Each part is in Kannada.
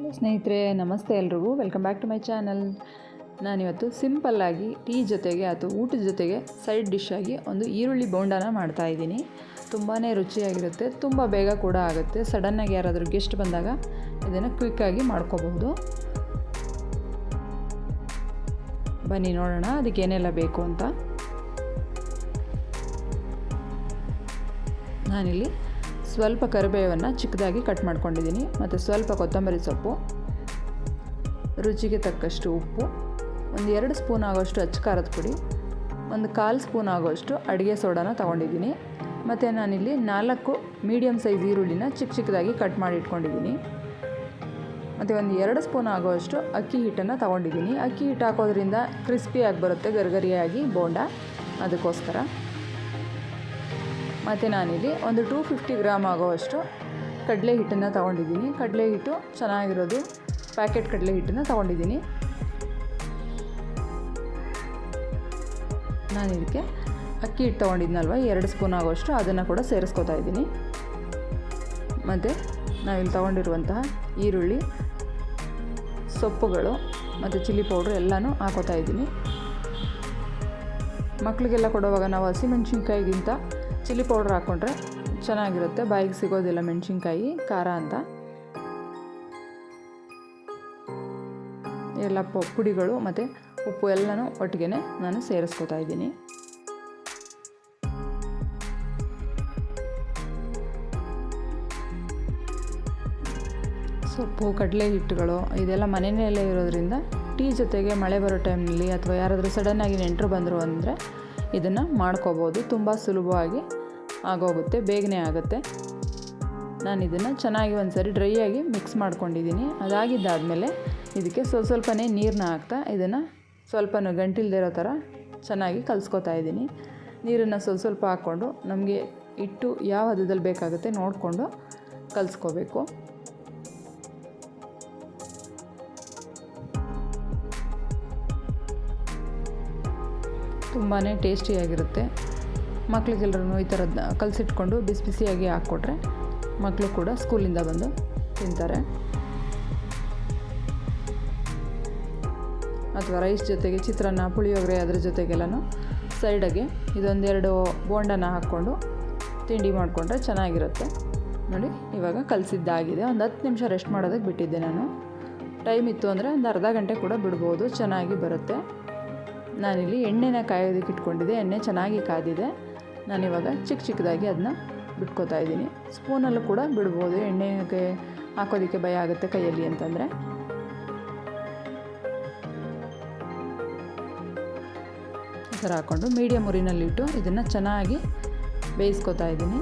ಹಲೋ ಸ್ನೇಹಿತರೆ, ನಮಸ್ತೆ ಎಲ್ರಿಗೂ. Welcome back to my channel. ನಾನಿವತ್ತು ಸಿಂಪಲ್ಲಾಗಿ ಟೀ ಜೊತೆಗೆ ಅಥವಾ ಊಟದ ಜೊತೆಗೆ ಸೈಡ್ ಡಿಶ್ ಆಗಿ ಒಂದು ಈರುಳ್ಳಿ ಬೋಂಡಾನ ಮಾಡ್ತಾಯಿದ್ದೀನಿ. ತುಂಬಾ ರುಚಿಯಾಗಿರುತ್ತೆ, ತುಂಬ ಬೇಗ ಕೂಡ ಆಗುತ್ತೆ. ಸಡನ್ನಾಗಿ ಯಾರಾದರೂ ಗೆಸ್ಟ್ ಬಂದಾಗ ಇದನ್ನು ಕ್ವಿಕ್ಕಾಗಿ ಮಾಡ್ಕೋಬಹುದು. ಬನ್ನಿ ನೋಡೋಣ ಅದಕ್ಕೆ ಏನೆಲ್ಲ ಬೇಕು ಅಂತ. ನಾನಿಲ್ಲಿ ಸ್ವಲ್ಪ ಕರಿಬೇವನ್ನು ಚಿಕ್ಕದಾಗಿ ಕಟ್ ಮಾಡ್ಕೊಂಡಿದ್ದೀನಿ, ಮತ್ತು ಸ್ವಲ್ಪ ಕೊತ್ತಂಬರಿ ಸೊಪ್ಪು, ರುಚಿಗೆ ತಕ್ಕಷ್ಟು ಉಪ್ಪು, ಒಂದು 2 ಸ್ಪೂನ್ ಆಗೋಷ್ಟು ಅಚ್ಚ ಖಾರದ ಪುಡಿ, ಒಂದು 1/4 ಸ್ಪೂನ್ ಆಗೋಷ್ಟು ಅಡುಗೆ ಸೋಡಾನ ತೊಗೊಂಡಿದ್ದೀನಿ. ಮತ್ತು ನಾನಿಲ್ಲಿ 4 ಮೀಡಿಯಮ್ ಸೈಜ್ ಈರುಳ್ಳಿನ ಚಿಕ್ಕದಾಗಿ ಕಟ್ ಮಾಡಿ ಇಟ್ಕೊಂಡಿದ್ದೀನಿ. ಮತ್ತು ಒಂದು 2 ಸ್ಪೂನ್ ಆಗೋಷ್ಟು ಅಕ್ಕಿ ಹಿಟ್ಟನ್ನು ತೊಗೊಂಡಿದ್ದೀನಿ. ಅಕ್ಕಿ ಹಿಟ್ಟು ಹಾಕೋದ್ರಿಂದ ಕ್ರಿಸ್ಪಿಯಾಗಿ ಬರುತ್ತೆ, ಗರಿಗರಿಯಾಗಿ ಬೋಂಡ, ಅದಕ್ಕೋಸ್ಕರ. ಮತ್ತು ನಾನಿಲ್ಲಿ ಒಂದು 250 ಗ್ರಾಮ್ ಆಗೋವಷ್ಟು ಕಡಲೆ ಹಿಟ್ಟನ್ನು ತೊಗೊಂಡಿದ್ದೀನಿ. ಕಡಲೆ ಹಿಟ್ಟು ಚೆನ್ನಾಗಿರೋದು ಪ್ಯಾಕೆಟ್ ಕಡಲೆ ಹಿಟ್ಟನ್ನು ತೊಗೊಂಡಿದ್ದೀನಿ. ನಾನು ಇದಕ್ಕೆ ಅಕ್ಕಿ ಹಿಟ್ಟು ತೊಗೊಂಡಿದ್ನಲ್ವ 2 ಸ್ಪೂನ್ ಆಗೋಷ್ಟು ಅದನ್ನು ಕೂಡ ಸೇರಿಸ್ಕೊತಾ ಇದ್ದೀನಿ. ಮತ್ತು ನಾವಿಲ್ಲಿ ತೊಗೊಂಡಿರುವಂತಹ ಈರುಳ್ಳಿ, ಸೊಪ್ಪುಗಳು ಮತ್ತು ಚಿಲ್ಲಿ ಪೌಡ್ರ್ ಎಲ್ಲನೂ ಹಾಕೋತಾ ಇದ್ದೀನಿ. ಮಕ್ಕಳಿಗೆಲ್ಲ ಕೊಡುವಾಗ ನಾವು ಹಸಿಮೆಣ್ಸಿನ್ಕಾಯಿಗಿಂತ ಚಿಲ್ಲಿ ಪೌಡ್ರ್ ಹಾಕ್ಕೊಂಡ್ರೆ ಚೆನ್ನಾಗಿರುತ್ತೆ, ಬಾಯಿಗೆ ಸಿಗೋದಿಲ್ಲ ಮೆಣಸಿನ್ಕಾಯಿ ಖಾರ ಅಂತ. ಎಲ್ಲ ಪುಡಿಗಳು ಮತ್ತು ಉಪ್ಪು ಎಲ್ಲನೂ ಒಟ್ಟಿಗೆ ನಾನು ಸೇರಿಸ್ಕೊತಾ ಇದ್ದೀನಿ. ಸೊಪ್ಪು, ಕಡಲೆ ಹಿಟ್ಟುಗಳು ಇದೆಲ್ಲ ಮನೆಯಲ್ಲೇ ಇರೋದ್ರಿಂದ ಟೀ ಜೊತೆಗೆ ಮಳೆ ಬರೋ ಟೈಮ್ನಲ್ಲಿ ಅಥವಾ ಯಾರಾದರೂ ಸಡನ್ನಾಗಿ ನೆಂಟರು ಬಂದರು ಅಂದರೆ ಇದನ್ನು ಮಾಡ್ಕೋಬೋದು. ತುಂಬ ಸುಲಭವಾಗಿ ಆಗೋಗುತ್ತೆ, ಬೇಗನೆ ಆಗುತ್ತೆ. ನಾನು ಇದನ್ನು ಚೆನ್ನಾಗಿ ಒಂದು ಸರಿ ಡ್ರೈ ಆಗಿ ಮಿಕ್ಸ್ ಮಾಡ್ಕೊಂಡಿದ್ದೀನಿ. ಅದಾಗಿದ್ದಾದಮೇಲೆ ಇದಕ್ಕೆ ಸ್ವಲ್ಪನೇ ನೀರನ್ನ ಹಾಕ್ತಾ ಇದನ್ನು ಸ್ವಲ್ಪ ಗಂಟಿಲ್ದೇ ಇರೋ ಥರ ಚೆನ್ನಾಗಿ ಕಲಿಸ್ಕೊತಾ ಇದ್ದೀನಿ. ನೀರನ್ನು ಸ್ವಲ್ಪ ಹಾಕ್ಕೊಂಡು ನಮಗೆ ಹಿಟ್ಟು ಯಾವ ಹದದಲ್ಲಿ ಬೇಕಾಗುತ್ತೆ ನೋಡಿಕೊಂಡು ಕಲಿಸ್ಕೋಬೇಕು. ತುಂಬಾ ಟೇಸ್ಟಿಯಾಗಿರುತ್ತೆ. ಮಕ್ಕಳಿಗೆಲ್ಲರೂ ಈ ಥರದ್ದು ಕಲಸಿಟ್ಕೊಂಡು ಬಿಸಿ ಬಿಸಿಯಾಗಿ ಹಾಕ್ಕೊಟ್ರೆ ಮಕ್ಕಳು ಕೂಡ ಸ್ಕೂಲಿಂದ ಬಂದು ತಿಂತಾರೆ. ಅಥವಾ ರೈಸ್ ಜೊತೆಗೆ ಚಿತ್ರಾನ್ನ, ಪುಳಿಯೋಗರೆ ಅದ್ರ ಜೊತೆಗೆಲ್ಲನೂ ಸೈಡಿಗೆ ಇದೊಂದೆರಡು ಬೋಂಡನ ಹಾಕ್ಕೊಂಡು ತಿಂಡಿ ಮಾಡಿಕೊಂಡ್ರೆ ಚೆನ್ನಾಗಿರುತ್ತೆ. ನೋಡಿ, ಇವಾಗ ಕಲಸಿದ್ದಾಗಿದೆ. ಒಂದು 10 ನಿಮಿಷ ರೆಸ್ಟ್ ಮಾಡೋದಕ್ಕೆ ಬಿಟ್ಟಿದ್ದೆ ನಾನು. ಟೈಮ್ ಇತ್ತು ಅಂದರೆ ಒಂದು ಅರ್ಧ ಗಂಟೆ ಕೂಡ ಬಿಡ್ಬೋದು, ಚೆನ್ನಾಗಿ ಬರುತ್ತೆ. ನಾನಿಲ್ಲಿ ಎಣ್ಣೆನ ಕಾಯೋದಕ್ಕೆ ಇಟ್ಕೊಂಡಿದ್ದೆ. ಎಣ್ಣೆ ಚೆನ್ನಾಗಿ ಕಾದಿದೆ. ನಾನಿವಾಗ ಚಿಕ್ಕದಾಗಿ ಅದನ್ನ ಬಿಟ್ಕೋತಾ ಇದ್ದೀನಿ. ಸ್ಪೂನಲ್ಲೂ ಕೂಡ ಬಿಡ್ಬೋದು, ಎಣ್ಣೆಗೆ ಹಾಕೋದಕ್ಕೆ ಭಯ ಆಗುತ್ತೆ ಕೈಯಲ್ಲಿ ಅಂತಂದರೆ. ಈ ಥರ ಹಾಕ್ಕೊಂಡು ಮೀಡಿಯಮ್ ಉರಿನಲ್ಲಿಟ್ಟು ಇದನ್ನು ಚೆನ್ನಾಗಿ ಬೇಯಿಸ್ಕೊತಾ ಇದ್ದೀನಿ.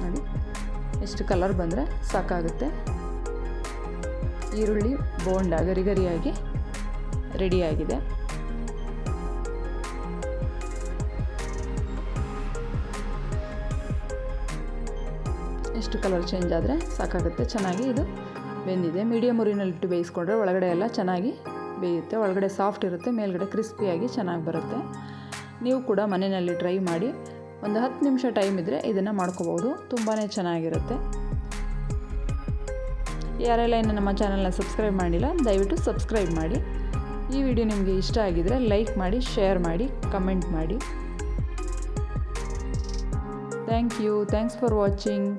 ನೋಡಿ ಎಷ್ಟು ಕಲರ್ ಬಂದರೆ ಸಾಕಾಗುತ್ತೆ. ಈರುಳ್ಳಿ ಬೋಂಡ ಗರಿಗರಿಯಾಗಿ ರೆಡಿಯಾಗಿದೆ. ಎಷ್ಟು ಕಲರ್ ಚೇಂಜ್ ಆದರೆ ಸಾಕಾಗುತ್ತೆ. ಚೆನ್ನಾಗಿ ಇದು ಬೆಂದಿದೆ. ಮೀಡಿಯಮ್ ಉರಿನಲ್ಲಿಟ್ಟು ಬೇಯಿಸ್ಕೊಂಡ್ರೆ ಒಳಗಡೆ ಎಲ್ಲ ಚೆನ್ನಾಗಿ ಬೇಯುತ್ತೆ. ಒಳಗಡೆ ಸಾಫ್ಟ್ ಇರುತ್ತೆ, ಮೇಲ್ಗಡೆ ಕ್ರಿಸ್ಪಿಯಾಗಿ ಚೆನ್ನಾಗಿ ಬರುತ್ತೆ. ನೀವು ಕೂಡ ಮನೆಯಲ್ಲಿ ಟ್ರೈ ಮಾಡಿ. ಒಂದು 10 ನಿಮಿಷ ಟೈಮ್ ಇದ್ದರೆ ಇದನ್ನು ಮಾಡ್ಕೋಬೋದು, ತುಂಬಾ ಚೆನ್ನಾಗಿರುತ್ತೆ. ಯಾರೆಲ್ಲ ಇನ್ನು ನಮ್ಮ ಚಾನಲ್ನ ಸಬ್ಸ್ಕ್ರೈಬ್ ಮಾಡಿಲ್ಲ ದಯವಿಟ್ಟು ಸಬ್ಸ್ಕ್ರೈಬ್ ಮಾಡಿ. ಈ ವಿಡಿಯೋ ನಿಮಗೆ ಇಷ್ಟ ಆಗಿದರೆ ಲೈಕ್ ಮಾಡಿ, ಶೇರ್ ಮಾಡಿ, ಕಮೆಂಟ್ ಮಾಡಿ. Thank you. Thanks for watching.